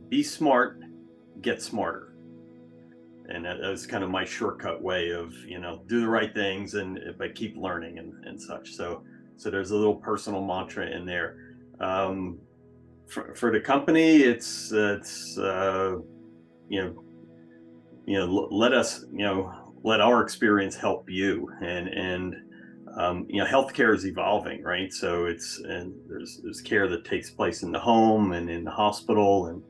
be smart, get smarter. And that was kind of my shortcut way of, do the right things but keep learning and such. So there's a little personal mantra in there. For the company, let us, let our experience help you. And healthcare is evolving, right? So there's care that takes place in the home and in the hospital,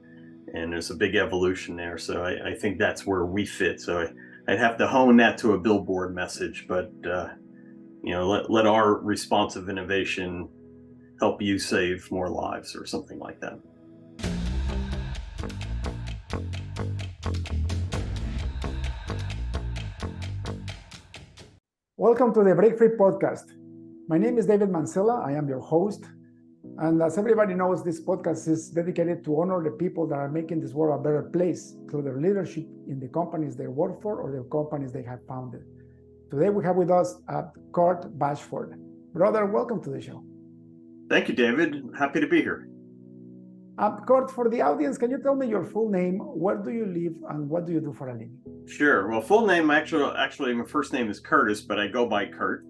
and there's a big evolution there. So I think that's where we fit. So I'd have to hone that to a billboard message, but let our responsive innovation help you save more lives or something like that. Welcome to the Break Free podcast. My name is David Mancilla. I am your host. And as everybody knows, this podcast is dedicated to honor the people that are making this world a better place through their leadership in the companies they work for or the companies they have founded. Today we have with us Curt Bashford. Brother, welcome to the show. Thank you, David. Happy to be here. Curt, for the audience, can you tell me your full name? Where do you live and what do you do for a living? Sure. Well, full name, actually, my first name is Curtis, but I go by Curt,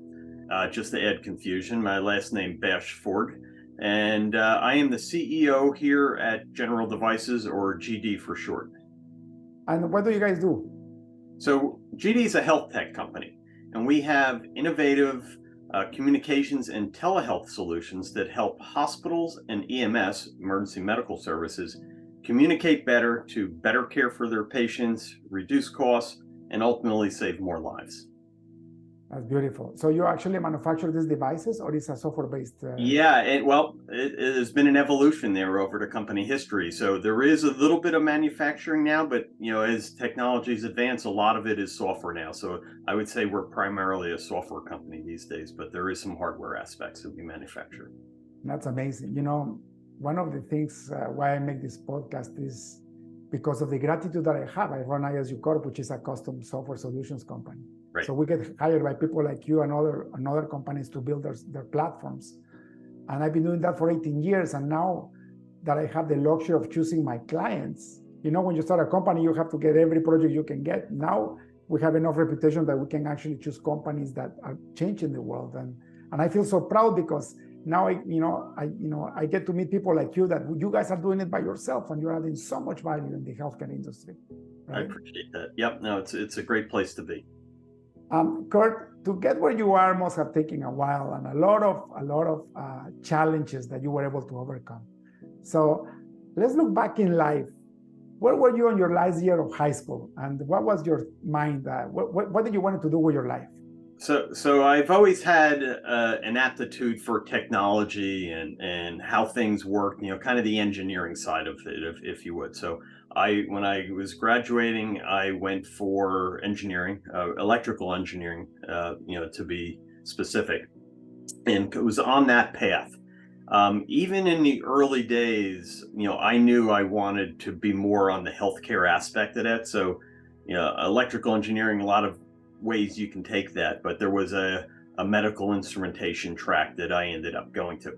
just to add confusion. My last name, Bashford. And I am the CEO here at General Devices, or GD for short. And what do you guys do? So GD is a health tech company, and we have innovative communications and telehealth solutions that help hospitals and EMS, emergency medical services, communicate better to better care for their patients, reduce costs, and ultimately save more lives. That's beautiful. So you actually manufacture these devices, or is a software-based? Yeah, it has been an evolution there over the company history. So there is a little bit of manufacturing now, but as technologies advance, a lot of it is software now. So I would say we're primarily a software company these days, but there is some hardware aspects that we manufacture. That's amazing. One of the things why I make this podcast is because of the gratitude that I have. I run ISU Corp, which is a custom software solutions company. Right. So we get hired by people like you and other companies to build their platforms. And I've been doing that for 18 years. And now that I have the luxury of choosing my clients, when you start a company, you have to get every project you can get. Now we have enough reputation that we can actually choose companies that are changing the world. And I feel so proud because now I get to meet people like you that you guys are doing it by yourself and you're adding so much value in the healthcare industry. Right? I appreciate that. Yep. No, it's a great place to be. Curt, to get where you are must have taken a while and a lot of challenges that you were able to overcome. So let's look back in life. Where were you in your last year of high school, and what was your mind? What did you want to do with your life? So I've always had an aptitude for technology and how things work, kind of the engineering side of it, if you would. So when I was graduating, I went for engineering, electrical engineering, to be specific, and it was on that path. Even in the early days, I knew I wanted to be more on the healthcare aspect of that. So, electrical engineering, a lot of ways you can take that, but there was a medical instrumentation track that I ended up going to.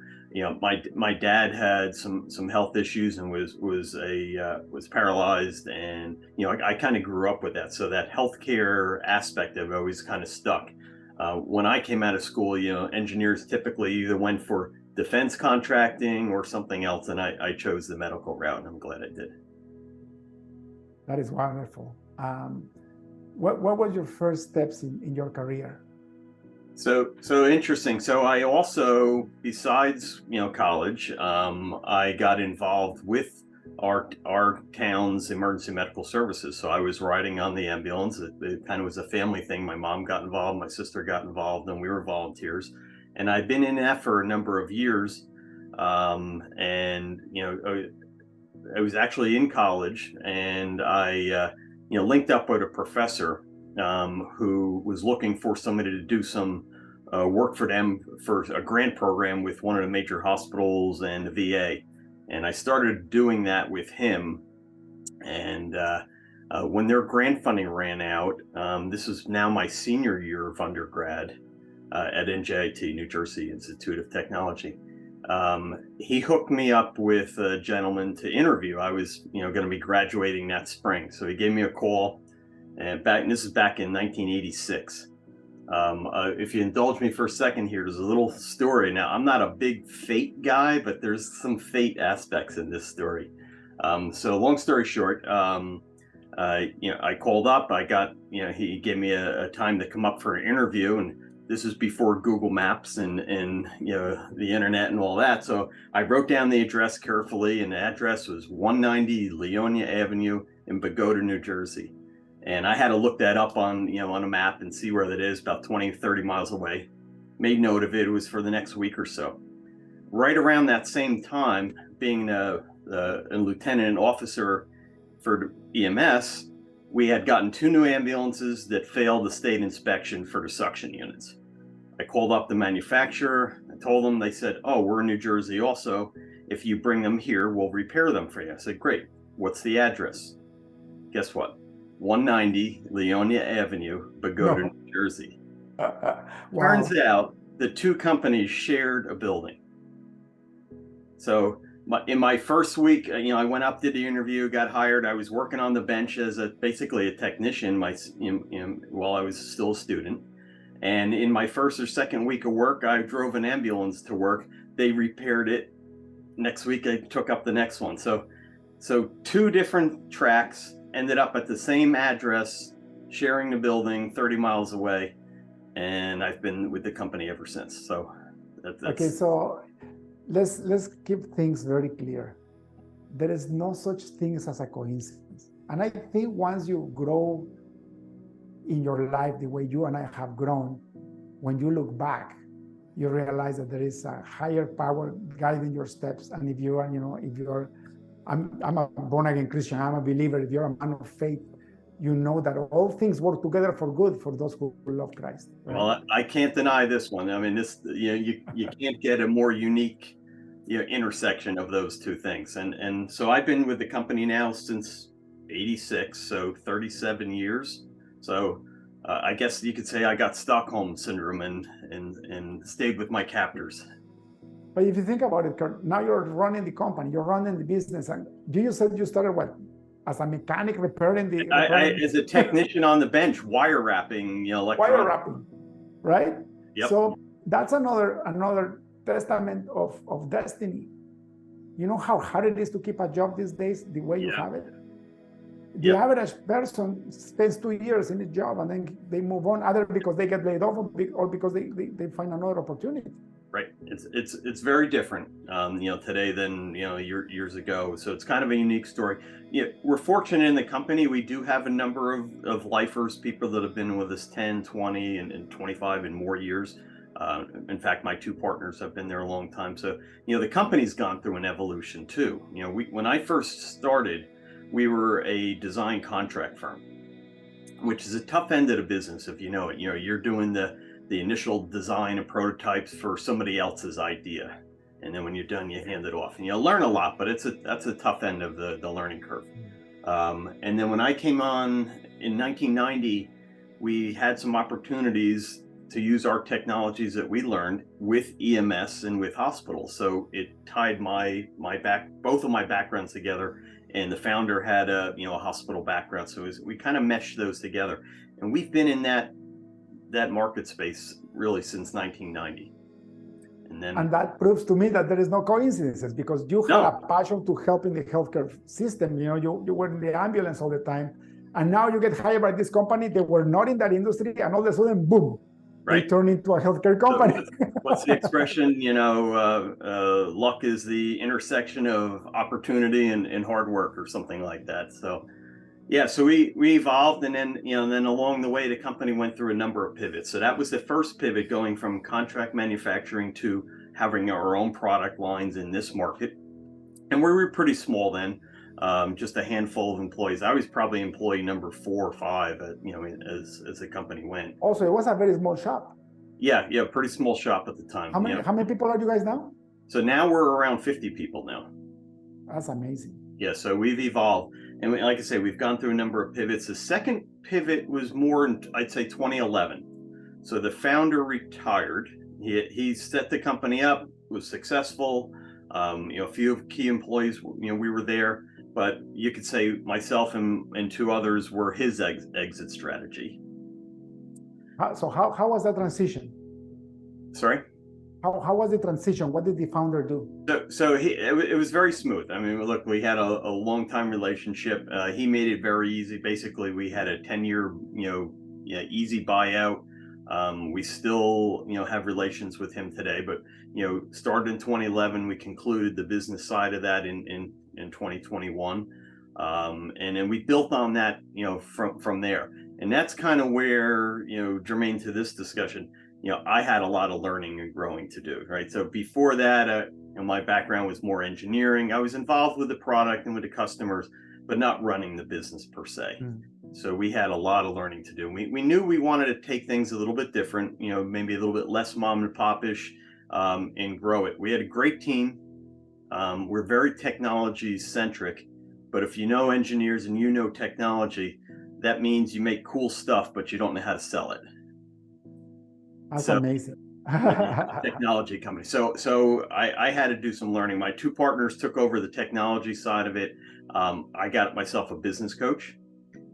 My dad had some health issues and was paralyzed, and I kind of grew up with that. So that healthcare aspect of it always kind of stuck. When I came out of school, engineers typically either went for defense contracting or something else, and I chose the medical route, and I'm glad I did. That is wonderful. What was your first steps in your career? So interesting. So I also, besides college, I got involved with our town's emergency medical services. So I was riding on the ambulance. It kind of was a family thing. My mom got involved, my sister got involved, and we were volunteers. And I've been in that for a number of years. And I was actually in college, and I linked up with a professor who was looking for somebody to do some work for them for a grant program with one of the major hospitals and the VA. And I started doing that with him. And when their grant funding ran out, this is now my senior year of undergrad at NJIT, New Jersey Institute of Technology. He hooked me up with a gentleman to interview. I was, going to be graduating that spring, so he gave me a call, and this is back in 1986. If you indulge me for a second here, there's a little story. Now, I'm not a big fate guy, but there's some fate aspects in this story. So long story short, I called up. I got, he gave me a time to come up for an interview, and this is before Google Maps and the internet and all that. So I wrote down the address carefully, and the address was 190 Leonia Avenue in Bogota, New Jersey. And I had to look that up on a map and see where that is, about 20, 30 miles away. Made note of it. It was for the next week or so. Right around that same time, being a lieutenant officer for EMS, we had gotten 2 new ambulances that failed the state inspection for the suction units. I called up the manufacturer. I told them. They said, "Oh, we're in New Jersey also. If you bring them here, we'll repair them for you." I said, "Great. What's the address?" Guess what? 190 Leonia Avenue, Bogota, New Jersey. Wow. Turns out the 2 companies shared a building. So in my first week, I went up, did the interview, got hired. I was working on the bench as basically a technician while I was still a student. And in my first or second week of work, I drove an ambulance to work. They repaired it. Next week, I took up the next one. So 2 different tracks ended up at the same address, sharing the building 30 miles away. And I've been with the company ever since. So that's okay. So let's keep things very clear. There is no such thing as a coincidence. And I think once you grow in your life the way you and I have grown, when you look back, you realize that there is a higher power guiding your steps. And if you are, I'm a born again Christian, I'm a believer. If you're a man of faith, you know that all things work together for good for those who love Christ. Right? Well, I can't deny this one. I mean, you can't get a more unique intersection of those 2 things. And so I've been with the company now since 86, so 37 years. So I guess you could say I got Stockholm syndrome and stayed with my captors. But if you think about it, Curt, now you're running the company, you're running the business. And you said you started what? As a mechanic repairing the... as a technician on the bench, wire wrapping, wire wrapping, right? Yep. So that's another testament of destiny. You know how hard it is to keep a job these days, the way you have it? The average person spends 2 years in a job and then they move on, either because they get laid off or because they find another opportunity. Right. It's very different, today than, years ago. So it's kind of a unique story. We're fortunate in the company. We do have a number of lifers, people that have been with us 10, 20, and 25 and more years. In fact, my 2 partners have been there a long time. So, the company's gone through an evolution too. When I first started, we were a design contract firm, which is a tough end of the business if you know it. You're doing the initial design and prototypes for somebody else's idea, and then when you're done, you hand it off, and you learn a lot. But that's a tough end of the learning curve. And then when I came on in 1990, we had some opportunities to use our technologies that we learned with EMS and with hospitals. So it tied both of my backgrounds together. And the founder had a hospital background, so we kind of meshed those together, and we've been in that market space really since 1990. And that proves to me that there is no coincidences, because you had a passion to help in the healthcare system. You were in the ambulance all the time, and now you get hired by this company. They were not in that industry, and all of a sudden, boom, right, they turn into a healthcare company. So what's the expression? Luck is the intersection of opportunity and hard work, or something like that. So, so we evolved, and then along the way, the company went through a number of pivots. So that was the first pivot, going from contract manufacturing to having our own product lines in this market. And we were pretty small then, just a handful of employees. I was probably employee number 4 or 5, as the company went. Also, it was a very small shop. Yeah, pretty small shop at the time. How many people are you guys now? So now we're around 50 people now. That's amazing. Yeah, so we've evolved. And like I say, we've gone through a number of pivots. The second pivot was more in, I'd say, 2011. So the founder retired. He set the company up, was successful. A few key employees, we were there, but you could say myself and two others were his exit strategy. So how was that transition? Sorry? How was the transition? What did the founder do? So it was very smooth. I mean, look, we had a long time relationship. He made it very easy. Basically, we had a 10-year, easy buyout. We still, have relations with him today, but, started in 2011, we concluded the business side of that in 2021. And then we built on that, from there. And that's kind of where, germane to this discussion, I had a lot of learning and growing to do, right? So before that, my background was more engineering. I was involved with the product and with the customers, but not running the business per se. Mm. So we had a lot of learning to do. We knew we wanted to take things a little bit different, maybe a little bit less mom and pop-ish, and grow it. We had a great team. We're very technology centric, but if you know engineers and you know technology, that means you make cool stuff, but you don't know how to sell it. That's amazing. Technology company. So I had to do some learning. My two partners took over the technology side of it. I got myself a business coach,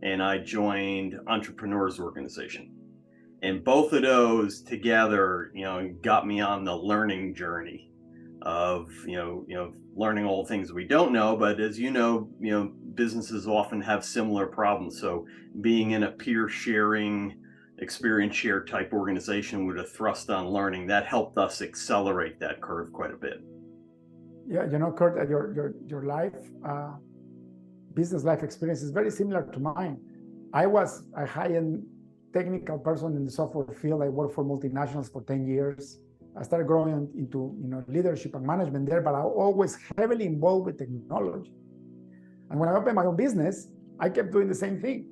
and I joined Entrepreneurs Organization. And both of those together, got me on the learning journey of, learning all the things we don't know. But as businesses often have similar problems. So being in a peer sharing, experience share type organization with a thrust on learning, that helped us accelerate that curve quite a bit. Yeah, Curt, your life, business life experience is very similar to mine. I was a high-end technical person in the software field. I worked for multinationals for 10 years. I started growing into leadership and management there, but I always heavily involved with technology. And when I opened my own business, I kept doing the same thing.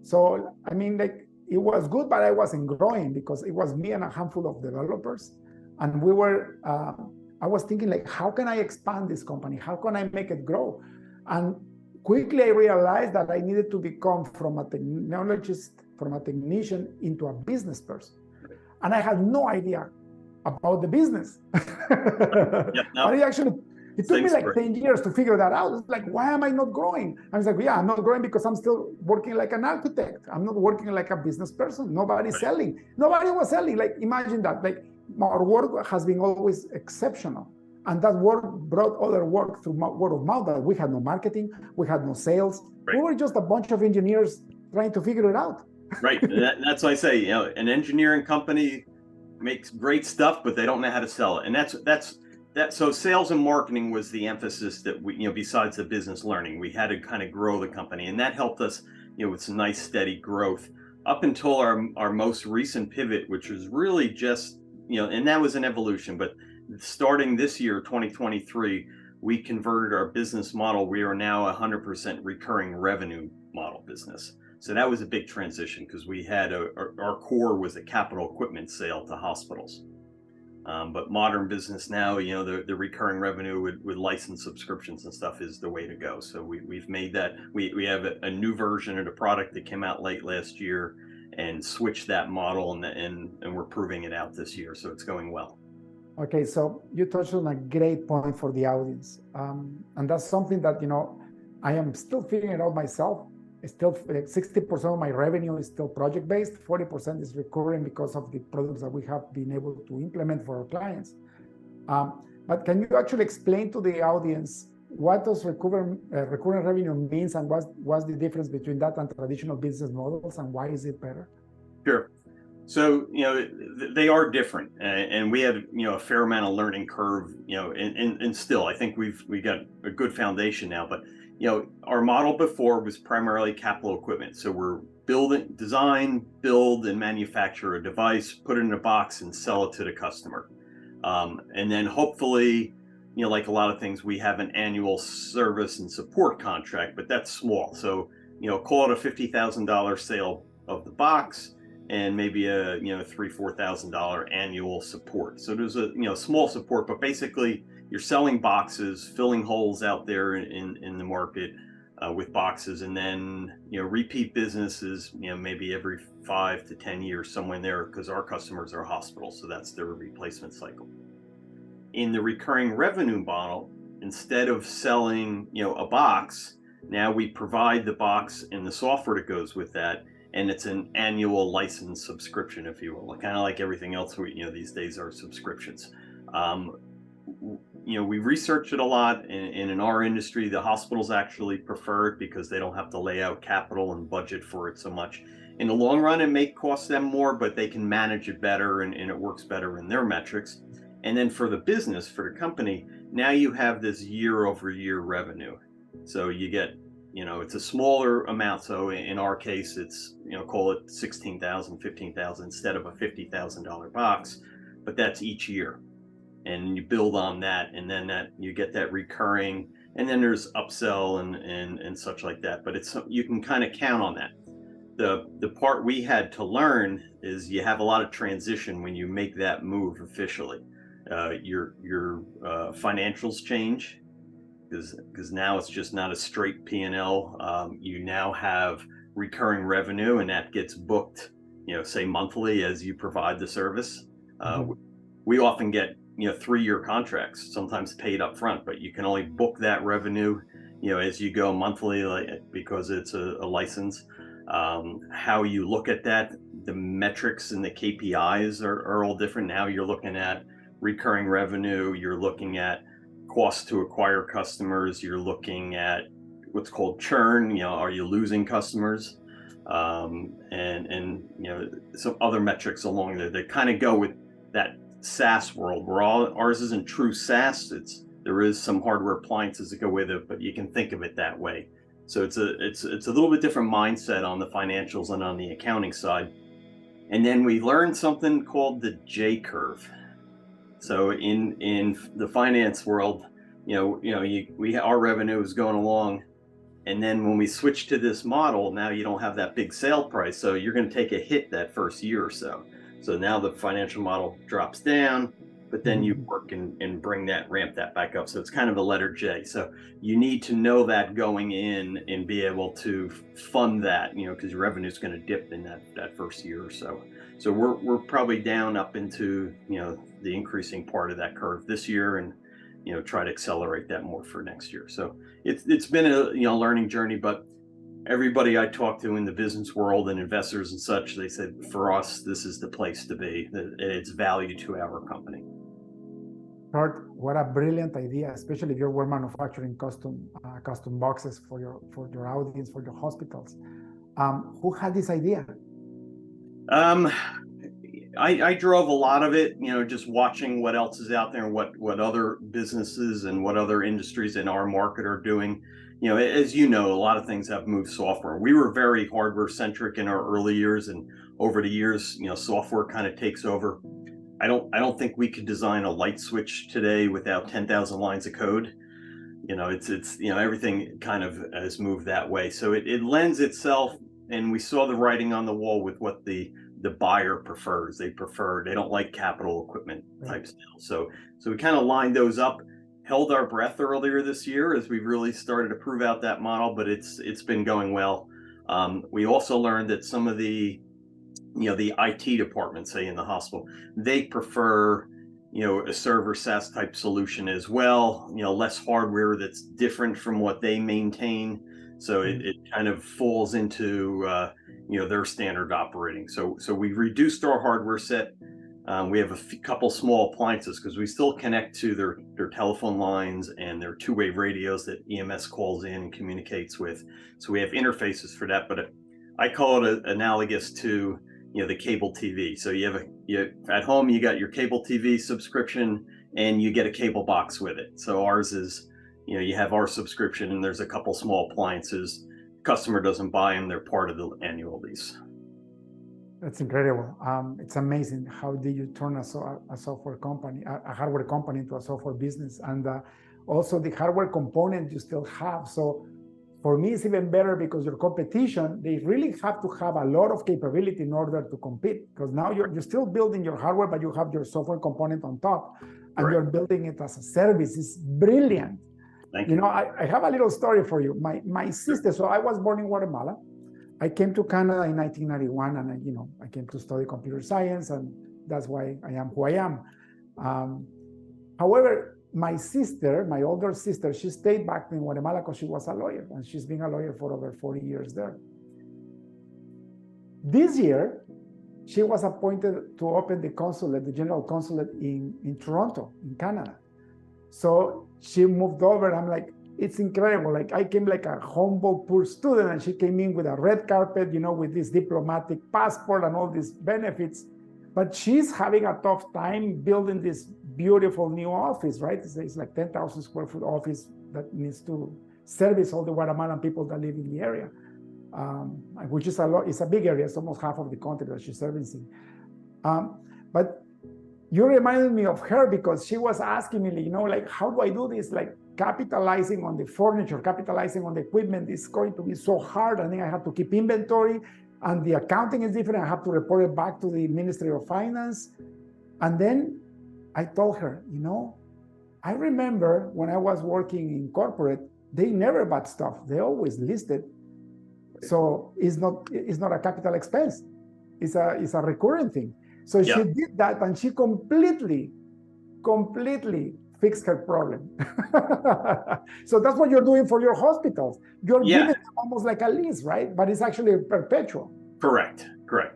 So I mean, it was good, but I wasn't growing because it was me and a handful of developers. And we were, I was thinking how can I expand this company? How can I make it grow? And quickly I realized that I needed to become from a technologist, from a technician into a business person. And I had no idea about the business. Yep, no. But it took me 10 years to figure that out. It's why am I not growing? I was I'm not growing because I'm still working like an architect. I'm not working like a business person. Nobody's selling. Nobody was selling. Imagine that. Our work has been always exceptional. And that work brought other work through word of mouth. That we had no marketing. We had no sales. Right. We were just a bunch of engineers trying to figure it out. Right. That's why I say, an engineering company makes great stuff, but they don't know how to sell it. And that's so sales and marketing was the emphasis that we, besides the business learning, we had to kind of grow the company, and that helped us, with some nice steady growth up until our most recent pivot, which was really just, and that was an evolution. But starting this year, 2023, we converted our business model. We are now 100% recurring revenue model business. So that was a big transition because we had our core was a capital equipment sale to hospitals. But modern business now, the recurring revenue with license subscriptions and stuff is the way to go. So we've made that. We have a new version of the product that came out late last year and switched that model, and we're proving it out this year. So it's going well. Okay, so you touched on a great point for the audience. And that's something that, I am still figuring it out myself. It's still 60% of my revenue is still project-based, 40% is recurring because of the products that we have been able to implement for our clients. But can you actually explain to the audience what does recurring revenue means, and what's the difference between that and traditional business models, and why is it better? Sure. So, they are different, and we had, a fair amount of learning curve, and still, I think we got a good foundation now, but our model before was primarily capital equipment. So we're design, build, and manufacture a device, put it in a box, and sell it to the customer. And then hopefully, like a lot of things, we have an annual service and support contract, but that's small. So, call it a $50,000 sale of the box, and maybe a $3,000-$4,000 annual support. So there's a small support, but basically you're selling boxes, filling holes out there in the market with boxes, and then repeat businesses maybe every 5 to 10 years, somewhere in there, because our customers are hospitals, so that's their replacement cycle. in the recurring revenue model, instead of selling, a box, now we provide the box and the software that goes with that, and it's an annual license subscription, if you will, kind of like everything else these days are subscriptions. We researched it a lot, and in our industry, the hospitals actually prefer it because they don't have to lay out capital and budget for it so much. In the long run, it may cost them more, but they can manage it better, and it works better in their metrics. And then for the business, for the company, now you have this year over year revenue. So you get, it's a smaller amount. So in our case, it's, call it 16,000, 15,000 instead of a $50,000 box, but that's each year. And you build on that, and then that you get that recurring, and then there's upsell and such like that. But you can kind of count on that. The part we had to learn is you have a lot of transition when you make that move officially. Your financials change because now it's just not a straight P&L. You now have recurring revenue, and that gets booked, say monthly as you provide the service. We often get 3-year contracts, sometimes paid up front, but you can only book that revenue, as you go monthly, because it's a license. How you look at that, the metrics and the KPIs are all different. Now you're looking at recurring revenue, you're looking at cost to acquire customers, you're looking at what's called churn, are you losing customers? And some other metrics along there that kind of go with that SaaS world, where ours isn't true SaaS. There is some hardware appliances that go with it, but you can think of it that way. So it's a little bit different mindset on the financials and on the accounting side. And then we learned something called the J curve. So in the finance world, our revenue is going along, and then when we switch to this model, now you don't have that big sale price, so you're going to take a hit that first year or so. So now the financial model drops down, but then you work and ramp that back up. So it's kind of the letter J. So you need to know that going in and be able to fund that, because your revenue is going to dip in that first year or so. So we're probably down up into, the increasing part of that curve this year, and, try to accelerate that more for next year. So it's been a, learning journey, but everybody I talk to in the business world and investors and such, they said, for us, this is the place to be. It's value to our company. Kurt, what a brilliant idea, especially if you were manufacturing custom boxes for your audience, for your hospitals. Who had this idea? I drove a lot of it, just watching what else is out there and what other businesses and what other industries in our market are doing. As a lot of things have moved software. We were very hardware centric in our early years, and over the years, software kind of takes over. I don't think we could design a light switch today without 10,000 lines of code. It's everything kind of has moved that way. So it lends itself, and we saw the writing on the wall with what the buyer prefers. They don't like capital equipment type sales. So we kind of lined those up, held our breath earlier this year as we really started to prove out that model, but it's been going well. We also learned that some of the IT department, say in the hospital, they prefer, a server SaaS type solution as well, less hardware that's different from what they maintain. So it kind of falls into, their standard operating. So we reduced our hardware set. We have a couple small appliances because we still connect to their telephone lines and their two-way radios that EMS calls in and communicates with. So we have interfaces for that, but I call it analogous to, the cable TV. So at home, you got your cable TV subscription and you get a cable box with it. So ours is, you have our subscription and there's a couple small appliances. Customer doesn't buy them, they're part of the annual lease. That's incredible. It's amazing how did you turn a software company, a hardware company, into a software business, and also the hardware component you still have. So for me, it's even better because your competition, they really have to have a lot of capability in order to compete, because now you're still building your hardware, but you have your software component on top, and you're building it as a service. It's brilliant. Thank you. I have a little story for you. My sister, so I was born in Guatemala. I came to Canada in 1991, and I came to study computer science, and that's why I am who I am. However, my sister, my older sister, she stayed back in Guatemala because she was a lawyer, and she's been a lawyer for over 40 years there. This year, she was appointed to open the consulate, the general consulate in Toronto, in Canada. So she moved over. I'm like, it's incredible. Like, I came like a humble, poor student, and she came in with a red carpet, with this diplomatic passport and all these benefits. But she's having a tough time building this beautiful new office, right? It's like 10,000 square foot office that needs to service all the Guatemalan people that live in the area, which is a lot. It's a big area. It's almost half of the country that she's servicing. But you reminded me of her because she was asking me, like, how do I do this? Like, capitalizing on the furniture, capitalizing on the equipment is going to be so hard. And then I have to keep inventory, and the accounting is different. I have to report it back to the Ministry of Finance. And then I told her, I remember when I was working in corporate, they never bought stuff. They always listed. So it's not a capital expense. It's a recurring thing. So she did that, and she completely fixed her problem. So that's what you're doing for your hospitals. You're giving them almost like a lease, right? But it's actually perpetual. Correct.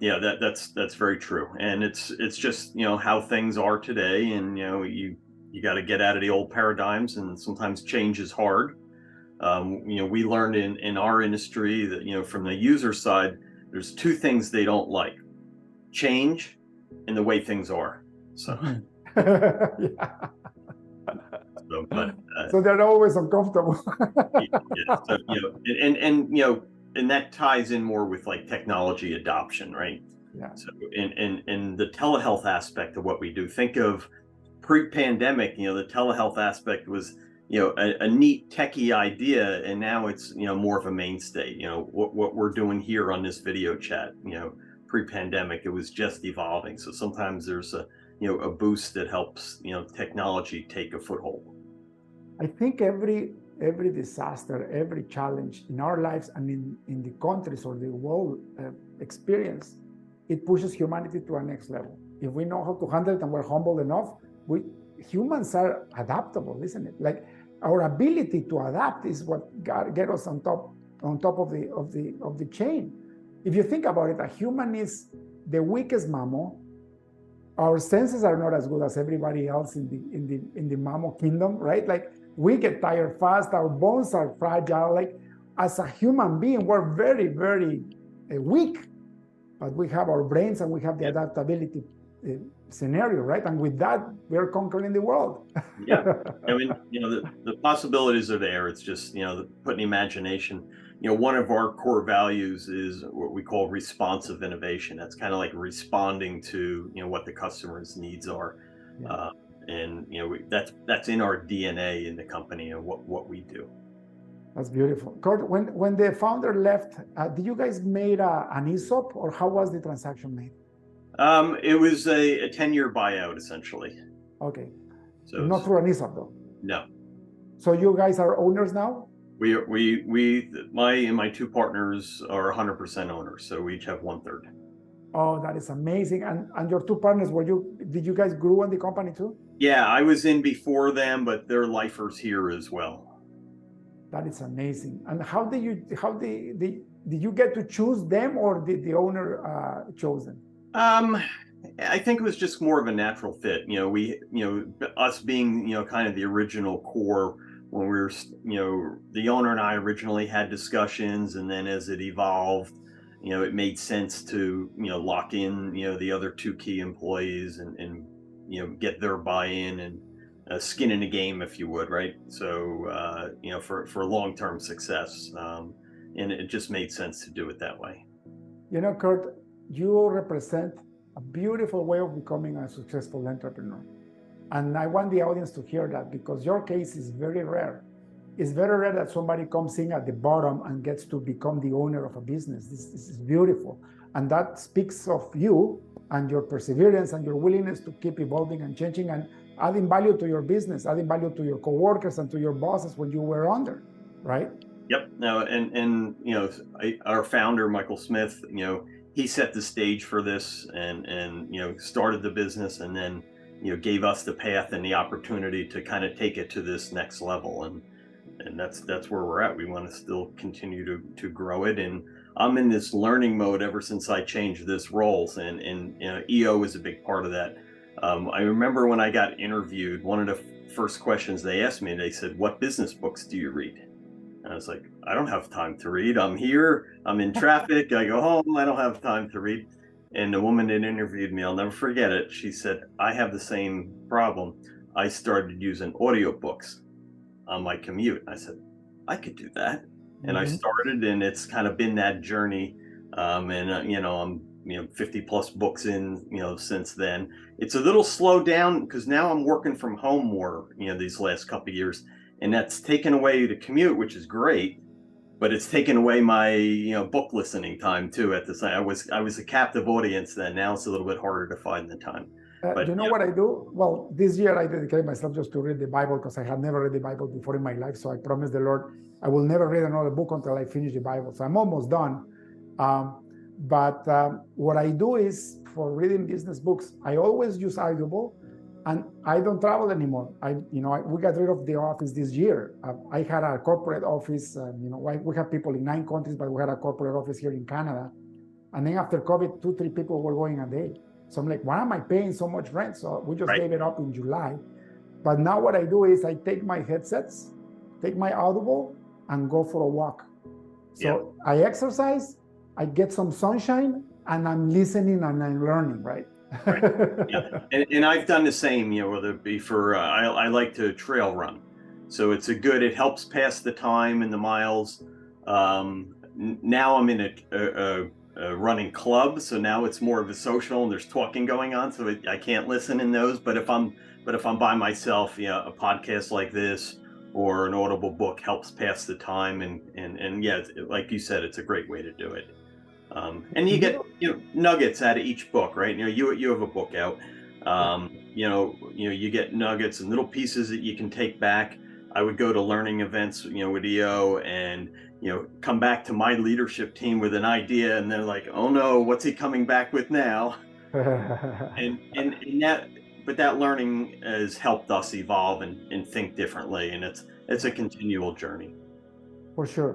Yeah, that's very true. And it's just, how things are today, and you got to get out of the old paradigms, and sometimes change is hard. We learned in our industry that, from the user side, there's two things they don't like: change and the way things are. So so they're always uncomfortable. And that ties in more with like technology adoption, right? Yeah. So in the telehealth aspect of what we do, think of pre-pandemic, the telehealth aspect was, a neat techie idea, and now it's, more of a mainstay. What we're doing here on this video chat, pre-pandemic, it was just evolving. So sometimes there's a boost that helps, technology take a foothold. I think every disaster, every challenge in our lives and in the countries or the world experience, it pushes humanity to our next level. If we know how to handle it and we're humble enough, humans are adaptable, isn't it? Like, our ability to adapt is what get us on top of the chain. If you think about it, a human is the weakest mammal. Our senses are not as good as everybody else in the mammal kingdom, right? Like, we get tired fast, our bones are fragile. Like, as a human being, we're very, very weak, but we have our brains and we have the adaptability scenario, right? And with that, we're conquering the world. I mean, the possibilities are there. It's just, putting imagination. One of our core values is what we call responsive innovation. That's kind of like responding to, what the customer's needs are. And that's in our DNA in the company and what we do. That's beautiful. Curt, when the founder left, did you guys made an ESOP, or how was the transaction made? It was a 10-year buyout, essentially. Okay. So not through an ESOP, though. No. So you guys are owners now? My two partners are 100% owners, so we each have 1/3. Oh, that is amazing. And your two partners, did you guys grow in the company too? Yeah, I was in before them, but they're lifers here as well. That is amazing. And did you get to choose them, or did the owner chose them? I think it was just more of a natural fit. Us being, kind of the original core, when we were, the owner and I originally had discussions, and then as it evolved, it made sense to, lock in, the other two key employees and get their buy-in and skin in the game, if you would, right? So, for long-term success, and it just made sense to do it that way. Curt, you represent a beautiful way of becoming a successful entrepreneur. And I want the audience to hear that, because your case is very rare. It's very rare that somebody comes in at the bottom and gets to become the owner of a business. This is beautiful. And that speaks of you and your perseverance and your willingness to keep evolving and changing and adding value to your business, adding value to your coworkers and to your bosses when you were under, right? Yep. No, and our founder, Michael Smith, he set the stage for this and started the business, and then gave us the path and the opportunity to kind of take it to this next level. And that's where we're at. We want to still continue to grow it. And I'm in this learning mode ever since I changed this roles, and EO is a big part of that. I remember when I got interviewed, one of the first questions they asked me, they said, "What business books do you read?" And I was like, "I don't have time to read. I'm here. I'm in traffic. I go home. I don't have time to read." And the woman that interviewed me, I'll never forget it. She said, "I have the same problem. I started using audiobooks on my commute." I said, "I could do that." And I started, and it's kind of been that journey. I'm 50 plus books in, since then. It's a little slowed down because now I'm working from home more, these last couple of years, and that's taken away the commute, which is great, but it's taken away my, book listening time too. At the time, I was a captive audience then. Now it's a little bit harder to find the time. But you know what I do? Well, this year I dedicated myself just to read the Bible because I had never read the Bible before in my life. So I promised the Lord I will never read another book until I finish the Bible. So I'm almost done. But what I do is for reading business books, I always use Audible, and I don't travel anymore. We got rid of the office this year. I had a corporate office. We have people in 9 countries, but we had a corporate office here in Canada. And then after COVID, 2-3 people were going a day. So I'm like, why am I paying so much rent? So we just gave it up in July. But now what I do is I take my headsets, take my Audible, and go for a walk. So I exercise, I get some sunshine, and I'm listening and I'm learning, right? And I've done the same, whether it be for, I like to trail run. So it helps pass the time and the miles. Now I'm in a running club, so now it's more of a social, and there's talking going on, so I can't listen in those. But if I'm by myself, a podcast like this or an Audible book helps pass the time, and like you said, it's a great way to do it. And you get nuggets out of each book, right? You have a book out. You get nuggets and little pieces that you can take back. I would go to learning events, with EO, and come back to my leadership team with an idea, and they're like, "Oh no, what's he coming back with now?" But that learning has helped us evolve and think differently, and it's a continual journey. For sure.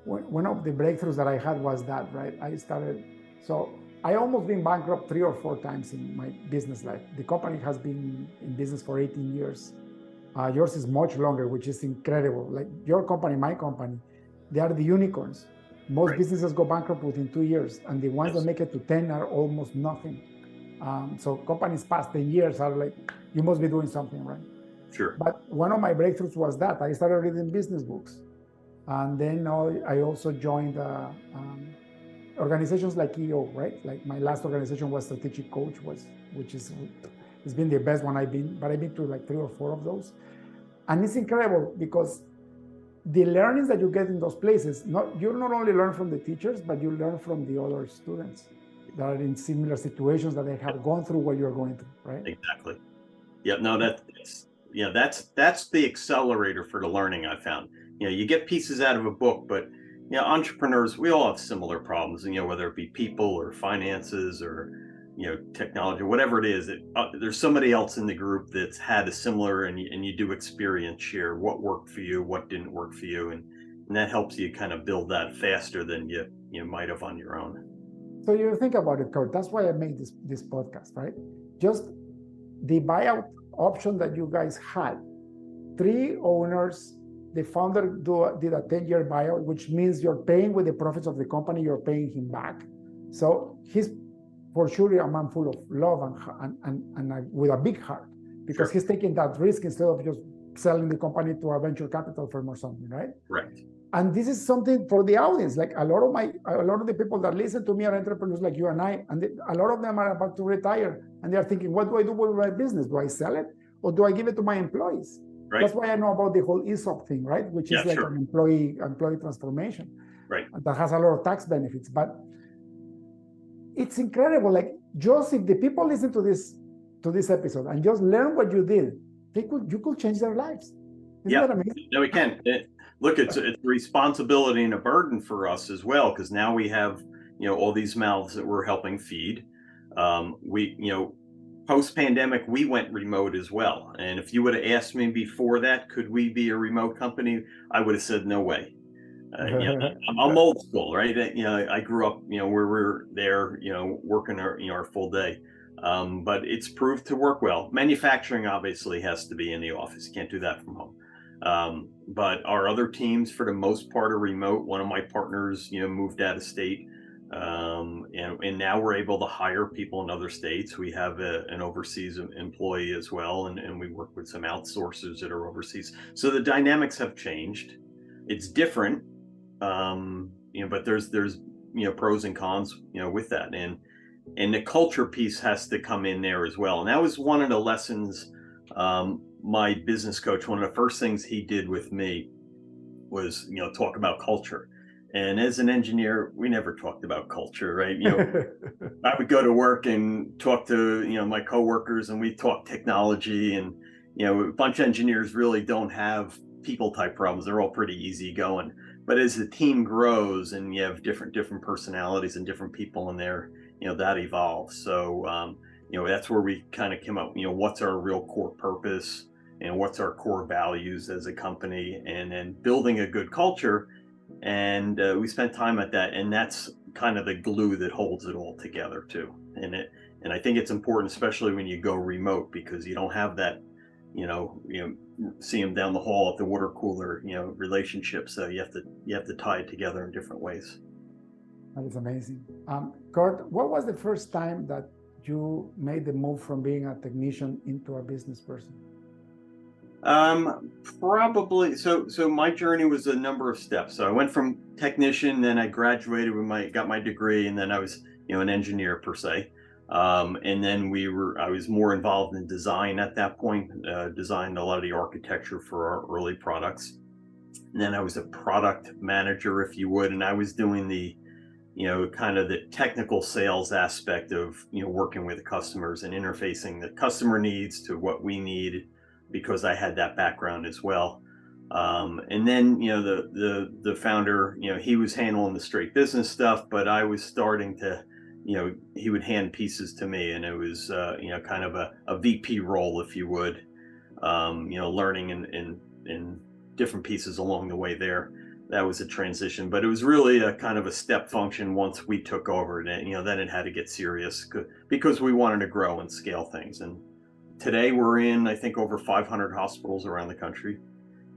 One of the breakthroughs that I had was that, right? I almost been bankrupt 3 or 4 times in my business life. The company has been in business for 18 years. Yours is much longer, which is incredible. Like your company, my company, they are the unicorns. Most businesses go bankrupt within 2 years, and the ones that make it to 10 are almost nothing. So companies past 10 years are like, you must be doing something, right? Sure. But one of my breakthroughs was that I started reading business books. And then I also joined organizations like EO, right? Like my last organization was Strategic Coach, it's been the best one I've been to like 3 or 4 of those. And it's incredible because the learnings that you get in those places, you not only learn from the teachers, but you learn from the other students that are in similar situations that they have gone through what you're going through, right? Exactly. Yeah, no, that's the accelerator for the learning I found. You get pieces out of a book, but entrepreneurs, we all have similar problems, whether it be people or finances or technology, whatever it is. There's somebody else in the group that's had a similar, and you do experience share what worked for you, what didn't work for you, and that helps you kind of build that faster than you might have on your own. So you think about it, Curt. That's why I made this podcast, right? Just the buyout option that you guys had. 3 owners. The founder did a 10-year buyout, which means you're paying with the profits of the company, you're paying him back. So he's for sure a man full of love and with a big heart, because he's taking that risk instead of just selling the company to a venture capital firm or something, right? Right. And this is something for the audience. Like a lot of the people that listen to me are entrepreneurs like you and I, and a lot of them are about to retire, and they are thinking, what do I do with my business? Do I sell it, or do I give it to my employees? Right. That's why I know about the whole ESOP thing, right? Which is like an employee transformation. Right. That has a lot of tax benefits. But it's incredible. Like, just if the people listen to this episode and just learn what you did, you could change their lives. Isn't that amazing? No, we can. Look, it's a responsibility and a burden for us as well, because now we have all these mouths that we're helping feed. post-pandemic, we went remote as well. And if you would have asked me before that, could we be a remote company? I would have said no way. I'm old school, right? I grew up, where we're there, working our full day. But it's proved to work well. Manufacturing obviously has to be in the office. You can't do that from home. But our other teams, for the most part, are remote. One of my partners, moved out of state. And now we're able to hire people in other states. We have an overseas employee as well, and we work with some outsourcers that are overseas. So the dynamics have changed. It's different, but there's pros and cons, with that, and the culture piece has to come in there as well. And that was one of the lessons. My business coach, one of the first things he did with me was, talk about culture. And as an engineer, we never talked about culture, right? I would go to work and talk to, my coworkers, and we talk technology, and, a bunch of engineers really don't have people type problems. They're all pretty easy going. But as the team grows and you have different personalities and different people in there, that evolves. So, that's where we kind of came up, what's our real core purpose and what's our core values as a company, and then building a good culture. And we spent time at that, and that's kind of the glue that holds it all together too. And I think it's important, especially when you go remote, because you don't have that, see them down the hall at the water cooler, relationship. So you have to tie it together in different ways. That is amazing. Curt, what was the first time that you made the move from being a technician into a business person? Probably. So my journey was a number of steps. So I went from technician, then I graduated got my degree, and then I was, an engineer per se. And then I was more involved in design at that point, designed a lot of the architecture for our early products. And then I was a product manager, if you would, and I was doing the, kind of the technical sales aspect of, working with the customers and interfacing the customer needs to what we needed, because I had that background as well. And then, the founder, he was handling the straight business stuff, but I was starting to, he would hand pieces to me, and it was, kind of a VP role, if you would, learning in different pieces along the way there. That was a transition, but it was really a kind of a step function once we took over. And, then it had to get serious because we wanted to grow and scale things. And today we're in, I think, over 500 hospitals around the country,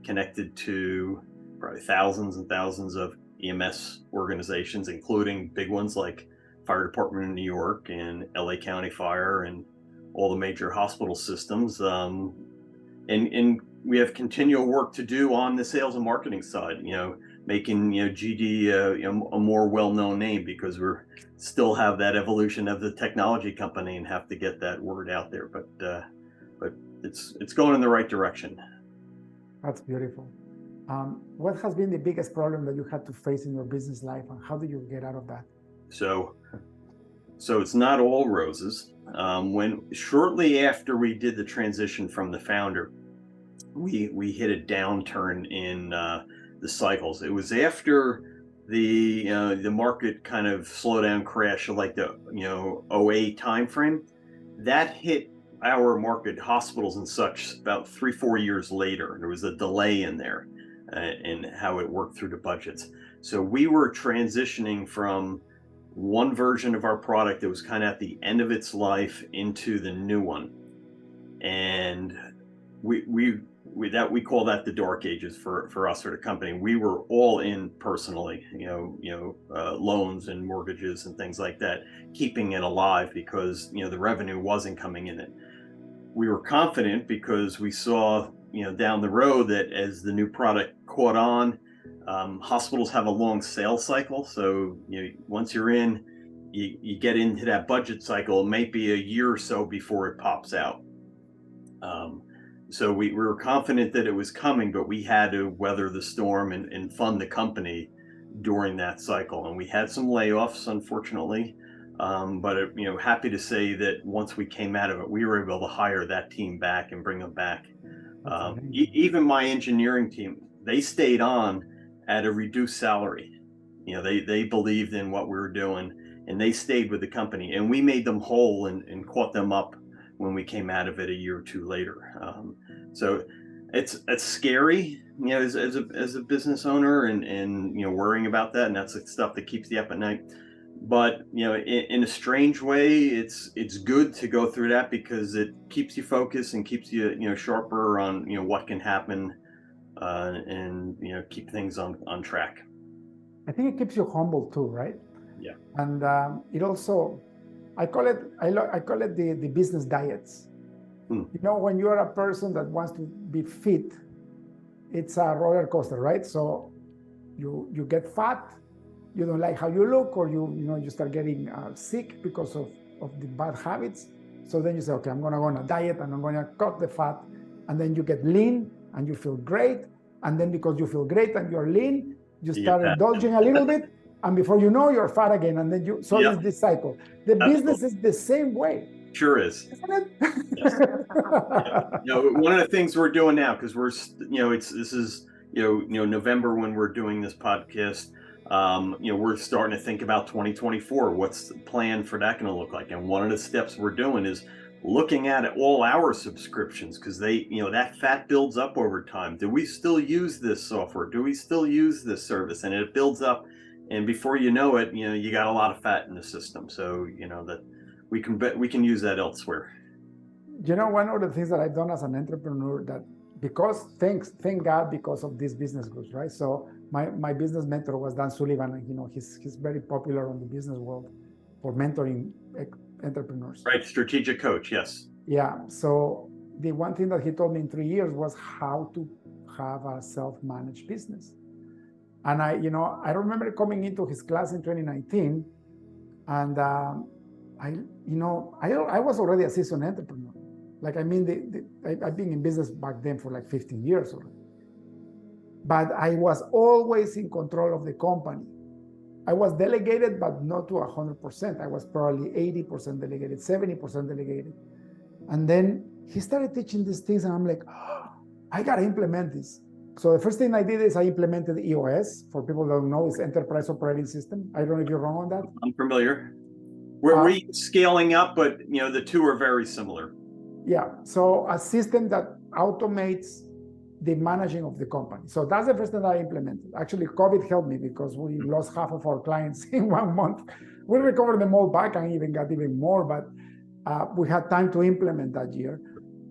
connected to probably thousands and thousands of EMS organizations, including big ones like Fire Department in New York and LA County Fire and all the major hospital systems. And we have continual work to do on the sales and marketing side, making, GD a more well-known name, because we're still have that evolution of the technology company and have to get that word out there. But it's going in the right direction. That's beautiful. What has been the biggest problem that you had to face in your business life, and how did you get out of that? So it's not all roses. When shortly after we did the transition from the founder, we hit a downturn in the cycles. It was after the market kind of slowdown crash of like the 08 timeframe. That hit our market, hospitals and such, about 3-4 years later. There was a delay in there in how it worked through the budgets. So we were transitioning from one version of our product that was kind of at the end of its life into the new one, and we call that the dark ages for us, or the company. We were all in personally, loans and mortgages and things like that, keeping it alive because the revenue wasn't coming in. It. We were confident because we saw down the road that as the new product caught on, hospitals have a long sales cycle. So once you're in, you get into that budget cycle. It might be a year or so before it pops out. So we were confident that it was coming, but we had to weather the storm and fund the company during that cycle. And we had some layoffs, unfortunately. But happy to say that once we came out of it, we were able to hire that team back and bring them back. Even my engineering team, they stayed on at a reduced salary. They believed in what we were doing, and they stayed with the company, and we made them whole and caught them up when we came out of it a year or two later. So it's scary, as a business owner, and worrying about that, and that's the stuff that keeps you up at night. But in a strange way, it's good to go through that, because it keeps you focused and keeps you sharper on what can happen, and keep things on track. I think it keeps you humble too, right? Yeah. And it also, I call it the business diets. When you are a person that wants to be fit, it's a roller coaster, right? So you get fat, you don't like how you look, or you start getting sick because of the bad habits. So then you say, okay, I'm going to go on a diet and I'm going to cut the fat. And then you get lean and you feel great. And then because you feel great and you're lean, you start indulging a little bit. And before you know, you're fat again. And then it's this cycle. The business is the same way. Sure is. Isn't it? Yes. One of the things we're doing now, because this is November when we're doing this podcast. We're starting to think about 2024. What's the plan for that going to look like? And one of the steps we're doing is looking at all our subscriptions, because that fat builds up over time. Do we still use this software? Do we still use this service? And it builds up, and before you know it, you got a lot of fat in the system. So that we can use that elsewhere. One of the things that I've done as an entrepreneur, that because thank God, because of these business groups, right? So my business mentor was Dan Sullivan, and he's very popular in the business world for mentoring entrepreneurs. Right, strategic coach, yes. Yeah. So the one thing that he told me in 3 years was how to have a self-managed business. And I remember coming into his class in 2019, and I was already a seasoned entrepreneur. Like, I've been in business back then for like 15 years already. But I was always in control of the company. I was delegated, but not to 100%. I was probably 80% delegated, 70% delegated. And then he started teaching these things, and I'm like, I got to implement this. So the first thing I did is I implemented EOS. For people that don't know, it's Enterprise Operating System. I don't know if you're wrong on that. I'm familiar. We're scaling up, but the two are very similar. Yeah. So a system that automates the managing of the company. So that's the first thing that I implemented. Actually, COVID helped me, because we lost half of our clients in 1 month. We recovered them all back and even got even more, but we had time to implement that year.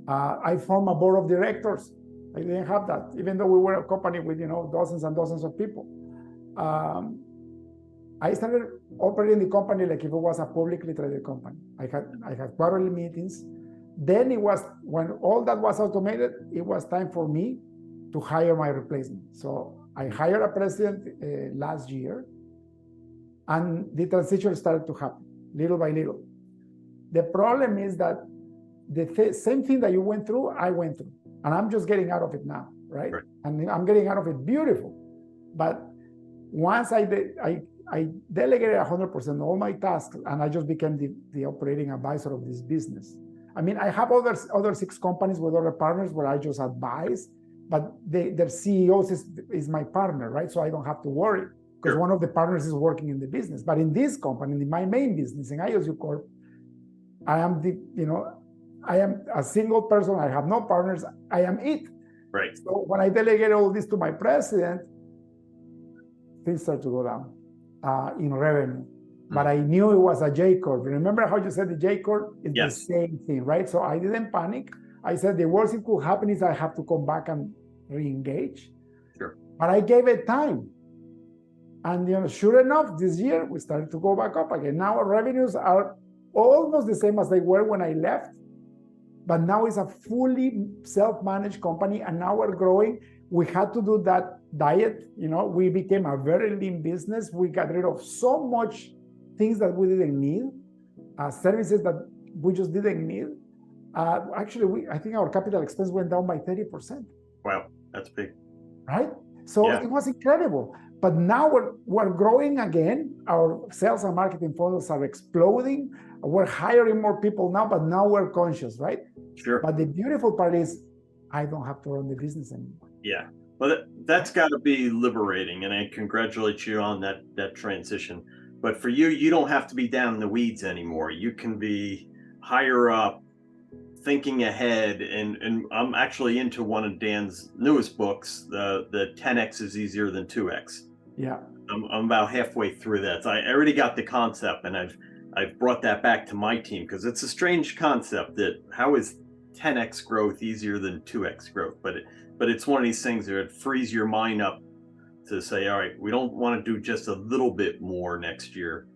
I formed a board of directors. I didn't have that, even though we were a company with dozens and dozens of people. I started operating the company like if it was a publicly traded company. I had quarterly meetings. Then it was, when all that was automated, it was time for me to hire my replacement. So I hired a president last year, and the transition started to happen little by little. The problem is that the same thing that you went through, I went through, and I'm just getting out of it now, right? And I'm getting out of it beautiful. But once I delegated 100% all my tasks, and I just became the operating advisor of this business. I mean, I have other 6 companies with other partners where I just advise, but their CEOs is my partner, right? So I don't have to worry, because one of the partners is working in the business. But in this company, in my main business, in IOSU Corp, I am I am a single person. I have no partners. I am it. Right. So when I delegate all this to my president, things start to go down in revenue. But I knew it was a J Corp. Remember how you said the J Corp is the same thing, right? So I didn't panic. I said the worst thing could happen is I have to come back and re-engage. Sure. But I gave it time. And sure enough, this year we started to go back up again. Now our revenues are almost the same as they were when I left. But now it's a fully self-managed company, and now we're growing. We had to do that diet. We became a very lean business. We got rid of so much things that we didn't need, services that we just didn't need. Actually, I think our capital expense went down by 30%. Wow, that's big. Right? So it was incredible. But now we're growing again. Our sales and marketing funnels are exploding. We're hiring more people now, but now we're conscious, right? Sure. But the beautiful part is I don't have to run the business anymore. Yeah. Well, that's got to be liberating, and I congratulate you on that transition. But for you, you don't have to be down in the weeds anymore. You can be higher up, thinking ahead, and I'm actually into one of Dan's newest books, the 10x is easier than 2x. Yeah. I'm about halfway through that. So I already got the concept, and I've brought that back to my team, because it's a strange concept that how is 10x growth easier than 2x growth, but it's one of these things that it frees your mind up to say, all right, we don't want to do just a little bit more next year.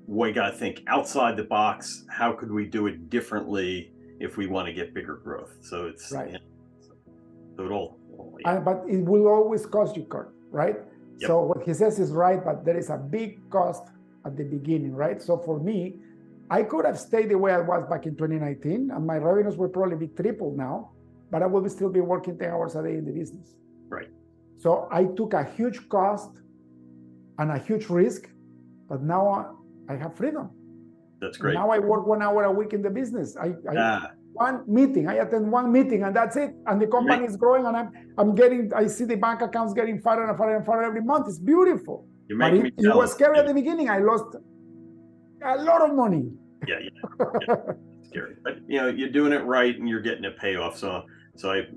We got to think outside the box. How could we do it differently if we want to get bigger growth? So it's right. Yeah, so it all yeah. But it will always cost you, Curt, right? Yep. So what he says is right, but there is a big cost at the beginning, right? So for me, I could have stayed the way I was back in 2019, and my revenues will probably be triple now, but I will still be working 10 hours a day in the business. Right. So I took a huge cost and a huge risk, but now I have freedom. That's great. Now I work 1 hour a week in the business. I attend one meeting, and that's it. And the company is growing, and I see the bank accounts getting fatter and fatter and fatter every month. It's beautiful. But it was scary at the beginning. I lost a lot of money. Yeah. Scary. But you're doing it right, and you're getting a payoff. So I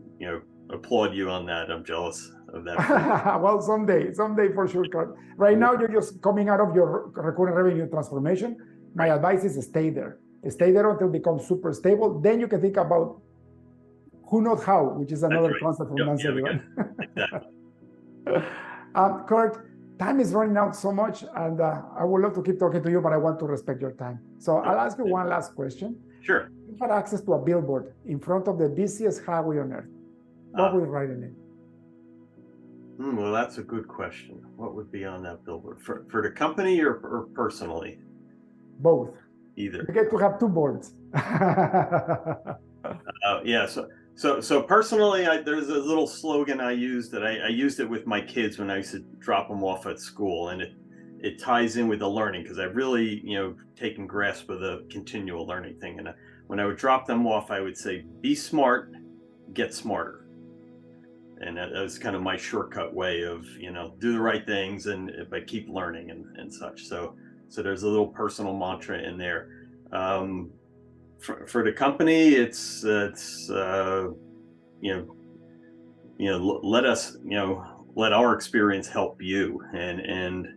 applaud you on that. I'm jealous of that. Well, someday for sure, Curt. Right now, you're just coming out of your recurring revenue transformation. My advice is stay there. Stay there until it becomes super stable. Then you can think about who knows how, which is another concept from Dan Sullivan. Exactly. Curt, time is running out so much, and I would love to keep talking to you, but I want to respect your time. So I'll ask you one last question. Sure. If you had access to a billboard in front of the busiest highway on earth, what would you write in it? Well, that's a good question. What would be on that billboard? For the company or personally? Both. Either. You get to have two boards. Yeah. So personally, there's a little slogan I use that I used it with my kids when I used to drop them off at school, and it ties in with the learning, because I've really taken grasp of the continual learning thing. And when I would drop them off, I would say, "Be smart, get smarter." And that was kind of my shortcut way of do the right things but keep learning and such. So there's a little personal mantra in there. For the company, it's let our experience help you, and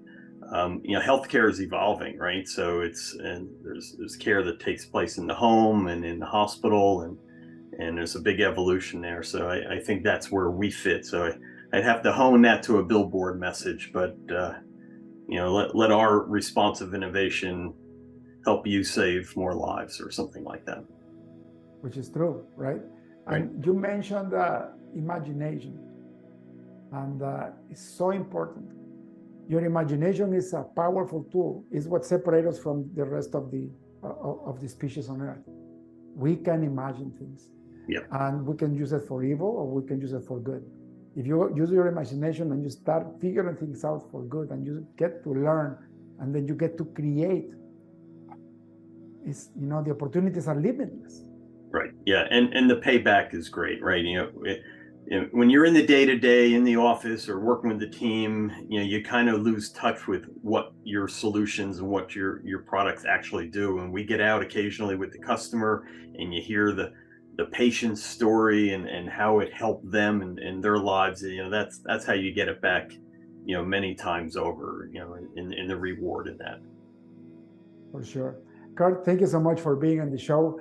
healthcare is evolving, right? So there's care that takes place in the home and in the hospital, and there's a big evolution there. So I think that's where we fit. So I'd have to hone that to a billboard message, but let our responsive innovation help you save more lives, or something like that. Which is true, right? And you mentioned imagination, and it's so important. Your imagination is a powerful tool. It's what separates us from the rest of the species on Earth. We can imagine things, and we can use it for evil, or we can use it for good. If you use your imagination and you start figuring things out for good, and you get to learn, and then you get to create, the opportunities are limitless. Right. Yeah. And the payback is great, right? When you're in the day-to-day in the office or working with the team, you kind of lose touch with what your solutions and what your products actually do. And we get out occasionally with the customer, and you hear the patient's story and how it helped them and their lives. That's how you get it back, many times over, in the reward in that. For sure. Curt, thank you so much for being on the show.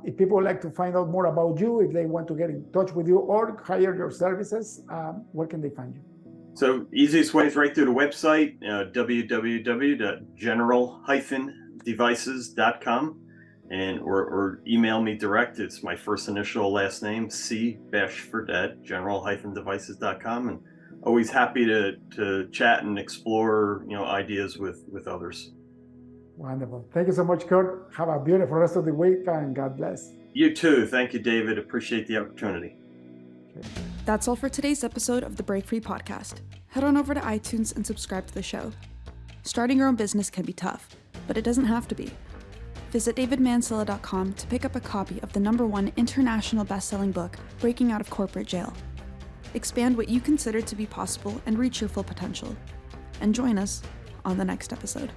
If people would like to find out more about you, if they want to get in touch with you or hire your services, where can they find you? So easiest way is right through the website, www.general-devices.com, or email me direct. It's my first initial last name, c.bashford@general-devices.com, and always happy to chat and explore ideas with others. Wonderful. Thank you so much, Curt. Have a beautiful rest of the week, and God bless. You too. Thank you, David. Appreciate the opportunity. Okay. That's all for today's episode of the Break Free Podcast. Head on over to iTunes and subscribe to the show. Starting your own business can be tough, but it doesn't have to be. Visit davidmansilla.com to pick up a copy of the #1 international best-selling book, Breaking Out of Corporate Jail. Expand what you consider to be possible and reach your full potential. And join us on the next episode.